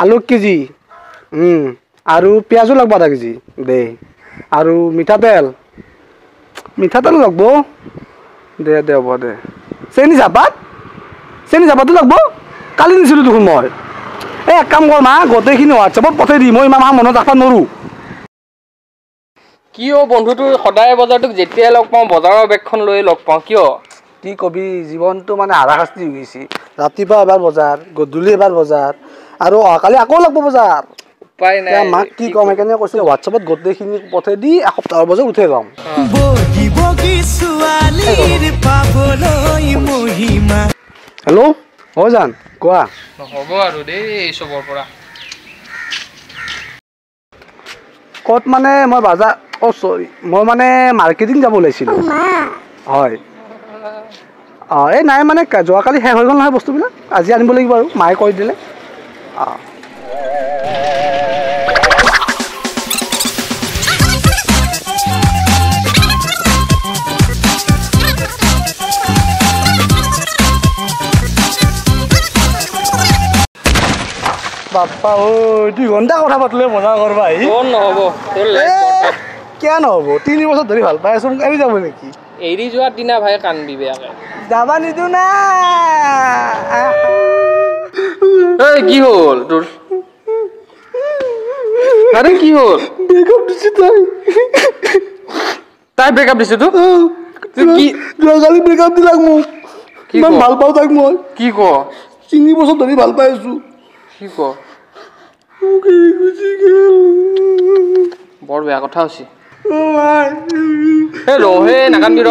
আলু কেজি আৰু পিঁয়াজো লাগব আধা কেজি দে আৰু মিঠাতেল লাগব দে হ'ব দে চেনি চাহপাতো লাগব কালি নিছিলোঁ দেখোন মই এই এক কাম কৰ মা গোটেইখিনি হোৱাটছএপত পঠাই দি মই ইমান মনত ৰাখবা নোৱাৰোঁ কিয় বন্ধুটো সদায় বজাৰটোক যেতিয়াই লগ পাওঁ বজাৰৰ বেগখন লৈ লগ পাওঁ কিয় কি কবি জীৱনটো মানে হাৰাশাস্তি হৈ গৈছে ৰাতিপুৱা এবাৰ বজাৰ গধূলি এবাৰ বজাৰ আৰু অহাকালি আকৌ লাগব বজাৰ উপায় নাই মাক কি ক'ম সেইকাৰণে কৈছিলোঁ হোৱাটছএপত গোটেইখিনি পঠাই দি এসপ্তাহৰ বজাৰ উঠাই ল'ম হেল্ল' হয় জান কোৱা হ'ব আৰু দেই চবৰ পৰা ক'ত মানে মই বাজাৰ চৰি মই মানে মাৰ্কেটিং যাব ওলাইছিলোঁ হয় এই নাই মানে যোৱাকালি শেষ হৈ গ'ল নহয় বস্তুবিলাক আজি আনিব লাগিব আৰু মায়ে কৈ দিলে বাপ্পা ঐ 2 ঘণ্টা কথা পাতিলে মজা কৰবা নহ'ব কিয় নহ'ব 3 বছৰ ধৰি ভাল পাই আছোঁ মোক এৰি যাব নেকি এৰি যোৱাৰ দিনা ভাই কান্দিবি বেয়াকে যাবা নিদিওঁ না কি হ'ল তোৰ আৰে কি হ'ল ব্ৰেকআপ দিছে তাই ব্ৰেকআপ দিছে তোক কি যোৱাকালি ব্ৰেকআপ দিলাক মোক ইমান ভাল পাওঁ তাইক মই কি ক 3 বছৰ ধৰি ভাল পাই আছোঁ কি ক বৰ বেয়া কথা হৈছে ৰহে নাকান্দি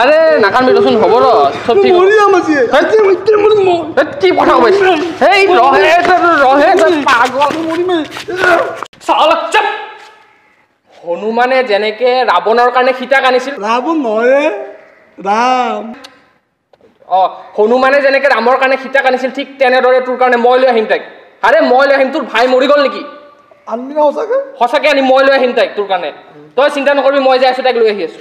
আৰে নাকান্দি ৰচোন হ'ব চব ঠিক কি কথা হনুমানে যেনেকে ৰাৱণৰ কাৰণে সীতাক আনিছিল ৰাৱণ নহয় ৰাম হনুমানে যেনেকে ৰামৰ কাৰণে সীতাক আনিছিল ঠিক তেনেদৰে তোৰ কাৰণে মই লৈ আহিম তাইক আৰে মই লৈ আহিম তোৰ ভাই মৰি গ'ল নেকি সঁচাকে আনিম মই লৈ আহিম তাইক তোৰ কাৰণে তই চিন্তা নকৰিবি মই যাই আছো তাইক লৈ আহি আছো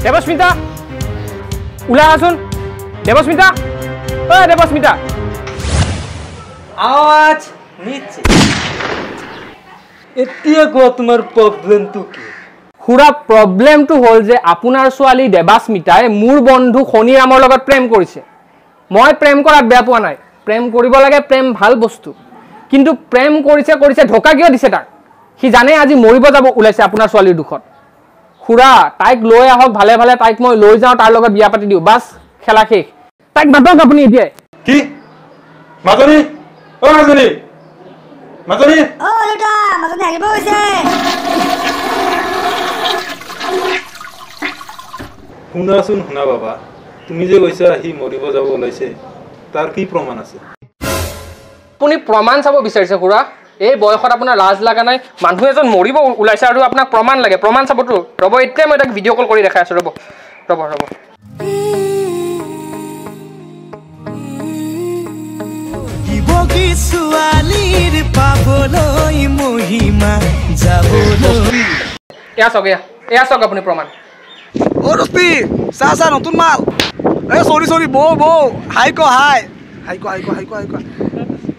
দেৱস্মিতা ওলাই আহচোন দেৱস্মিতা আওয়াজ নিচে এতিয়া কোৱা তোমাৰ প্ৰবলেমটো কি খুৰা প্ৰবলেমটো হ'ল যে আপোনাৰ ছোৱালী দেৱাস্মিতাই মোৰ বন্ধু শনিৰামৰ লগত প্ৰেম কৰিছে মই প্ৰেম কৰাত বেয়া পোৱা নাই প্ৰেম কৰিব লাগে প্ৰেম ভাল বস্তু কিন্তু প্ৰেম কৰিছে ধোকা কিয় দিছে তাক সি জানে আজি মৰিব যাব ওলাইছে আপোনাৰ ছোৱালীৰ দুখত খুৰা তাইক লৈ আহক ভালে ভালে তাইক মই লৈ যাওঁ তাৰ লগত বিয়া পাতি দিওঁ বাছ খেলা শেষ তাইক মাতক আপুনি এতিয়া কি মাজনী আহিব হৈছে শুনা বাবা তুমি যে কৈছা সি মৰিব যাব ওলাইছে তাৰ কি প্ৰমাণ আছে আপুনি প্ৰমাণ চাব বিচাৰিছে খুৰা এই বয়সত আপোনাৰ লাজ লগা নাই মানুহ এজন মৰিব ওলাইছে আৰু আপোনাক প্ৰমাণ লাগে প্ৰমাণ চাবতো ৰ'ব এতিয়া মই তাক ভিডিঅ' কল কৰি দেখাই আছো ৰ'ব এয়া চাওক আপুনি প্ৰমাণ চাহ নতুন মাল চৰি বৌ হাই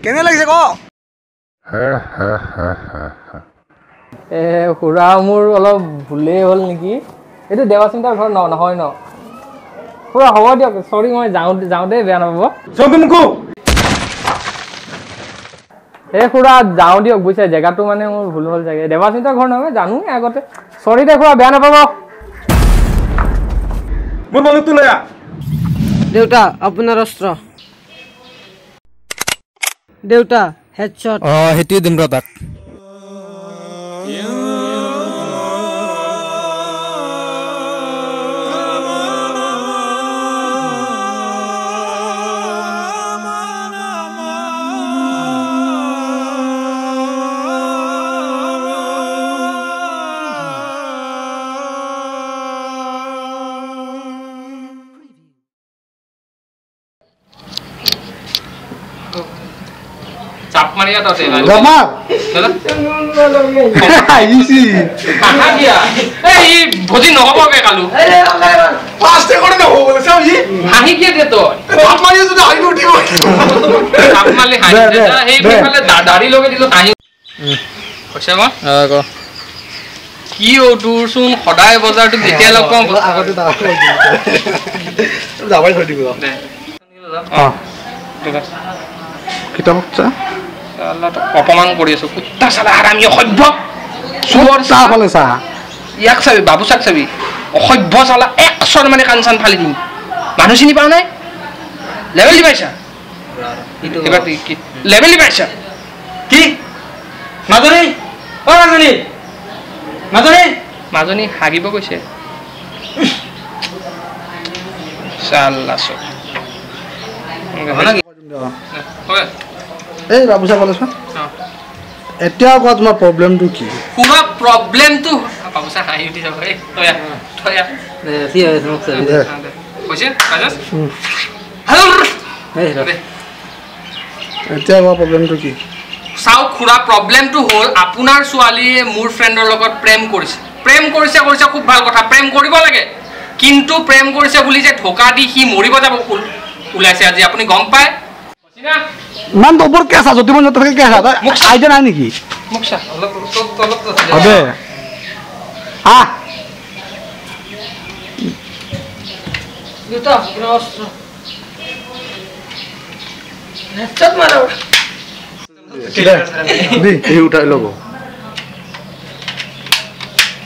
কেনে লাগিছে ক খুৰা মোৰ অলপ ভুলেই হ'ল নেকি এইটো দেৱাস্মিতাৰ ঘৰ নহয় ন খুৰা হ'ব দিয়ক চৰি মই যাওঁতে বেয়া নাপাব খুৰা যাওঁ দিয়ক বুজিছে জেগাটো মানে মোৰ ভুল হ'ল চাগে দেৱাস্মিতাৰ ঘৰ নহয় জানো আগতে চৰি দে খুৰা বেয়া নাপাব মোৰ বন্ধুটো লৈ দেউতা আপোনাৰ অস্ত্ৰ দেউতা হেডশ্বট সেইটোৱে দিম ৰ তাক চাপ মাৰি তাতে জমা আহিছি হাঁহা দিয়া এই ভজি নহ'বগে কালু ফাৰ্ষ্টে কৰি নহ'ব চাও ই হাঁহি কিয় দে তই চাপ মাৰি যদি হাঁহি উঠিব চাপ মাৰি হাঁহি সেইফালে দাঢ়ি লগাই দিলোঁ হাঁহি কৈছে মই কি তোৰচোন সদায় বজাৰটোক যেতিয়া লগ পাওঁ আগতে যাবাই থৈ দিব কিতাপ চা অপমান কৰি আছো কুত্তা চালা হাৰামি অসভ্য চাহ ফালে চাহ ইয়াক চাবি বাবু চাক চাবি অসভ্য চালা এক চৰ মানে কাণ চান ফালি দিম মানুহ চিনি পাওঁ নাই লেভেল দি পাইছা লেভেল দি পাইছা কি মাজনী অ মাজনী মাজনী মাজনী হাগিব কৈছে চাল্লা চব এই বাবু চাহ ফালে চোৱা এতিয়া কোৱা তোমাৰ প্ৰব্লেমটো কি পুৰা প্ৰব্লেমটো বাবু চাহ হাঁহি উঠি যাব এই তয়া তয়া কি হৈছে মোক চাবি দে কৈছে ৰাজেশ এতিয়া কোৱা প্ৰব্লেমটো কি চাওক খুৰা প্ৰব্লেমটো হ'ল আপোনাৰ ছোৱালীয়ে মোৰ ফ্ৰেণ্ডৰ লগত প্ৰেম কৰিছে খুব ভাল কথা প্ৰেম কৰিব লাগে কিন্তু প্ৰেম কৰিছে বুলি যে ঢোকা দি সি মৰিব যাব ওলাইছে আজি আপুনি গম পায় ইমান তোৰ কেঁচা যদি মই থাকে কেঁচা মোক আইডিয়া নাই নেকি মোক চা অলপ দে আহ দেউতা আপোনাৰ অস্ত্ৰ নেচত মাৰো এই উঠাই ল'ব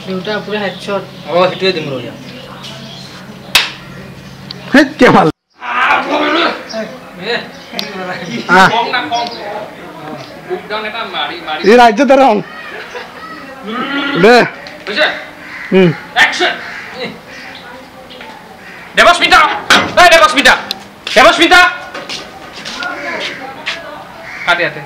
দেউতা পুৰা হেডশ্বট অ সেইটোৱে দিম ৰ'য়া সেই কেমাল এই ৰাজ্য দৰং দে দেৱস্মিতা কাটে